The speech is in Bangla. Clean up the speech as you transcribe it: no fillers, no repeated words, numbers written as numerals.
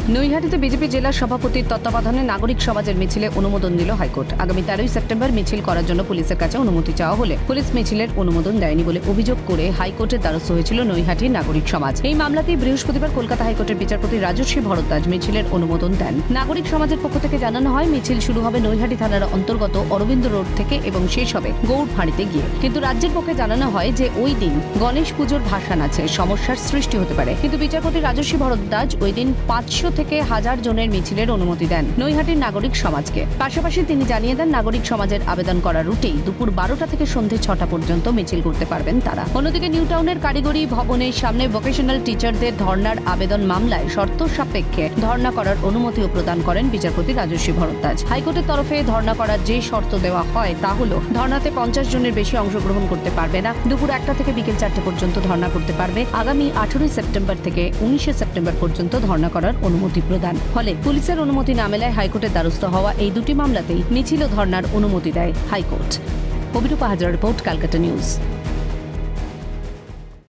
নৈহাটিতে বিজেপি জেলা সভাপতির তত্ত্বাবধানে নাগরিক সমাজের মিছিলে অনুমোদন দিল হাইকোর্ট। আগামী 13 সেপ্টেম্বর মিছিল করার জন্য পুলিশের কাছে অনুমতি চাওয়া হলে পুলিশ মিছিলের অনুমোদন দেয়নি বলে অভিযোগ করে হাইকোর্টের দ্বারস্থ হয়েছিল নৈহাটির নাগরিক সমাজ। এই মামলাতেই বৃহস্পতিবার কলকাতা হাইকোর্টের বিচারপতি রাজর্ষি ভরদ্বাজ মিছিলের অনুমোদন দেন। নাগরিক সমাজের পক্ষ থেকে জানানো হয়, মিছিল শুরু হবে নৈহাটি থানার অন্তর্গত অরবিন্দ রোড থেকে এবং শেষ হবে গৌড়ফাঁড়িতে গিয়ে। কিন্তু রাজ্যের পক্ষে জানানো হয় যে ওই দিন গণেশ পুজোর ভাসান আছে, সমস্যার সৃষ্টি হতে পারে। কিন্তু বিচারপতি রাজর্ষি ভরদ্বাজ ওই দিন 500 থেকে 1000 জনের মিছিলের অনুমতি দেন নৈহাটির নাগরিক সমাজকে। পাশাপাশি তিনি জানিয়ে দেন, নাগরিক সমাজের আবেদন করা রুটেই দুপুর 12টা থেকে সন্ধে 6টা পর্যন্ত মিছিল করতে পারবেন তারা। অন্যদিকে নিউ টাউনের কারিগরি ভবনের সামনে ভোকেশনাল টিচারদের ধর্নার আবেদন মামলায় শর্ত সাপেক্ষে ধর্না করার অনুমতিও প্রদান করেন বিচারপতি রাজর্ষি ভরদ্বাজ। হাইকোর্টের তরফে ধর্না করার যে শর্ত দেওয়া হয় তা হলো, ধর্নাতে 50 জনের বেশি অংশগ্রহণ করতে পারবে না, দুপুর 1টা থেকে বিকেল 4টে পর্যন্ত ধর্না করতে পারবে, আগামী 18 সেপ্টেম্বর থেকে 19 সেপ্টেম্বর পর্যন্ত ধর্না করার অনুমতি প্রদান। ফলে পুলিশের অনুমতি না মেলায় হাইকোর্টের দ্বারস্থ হওয়া এই দুটি মামলাতেই মিছিল ও ধর্নার অনুমতি দেয় high court. Abhirupa Hazra report, Calcutta news.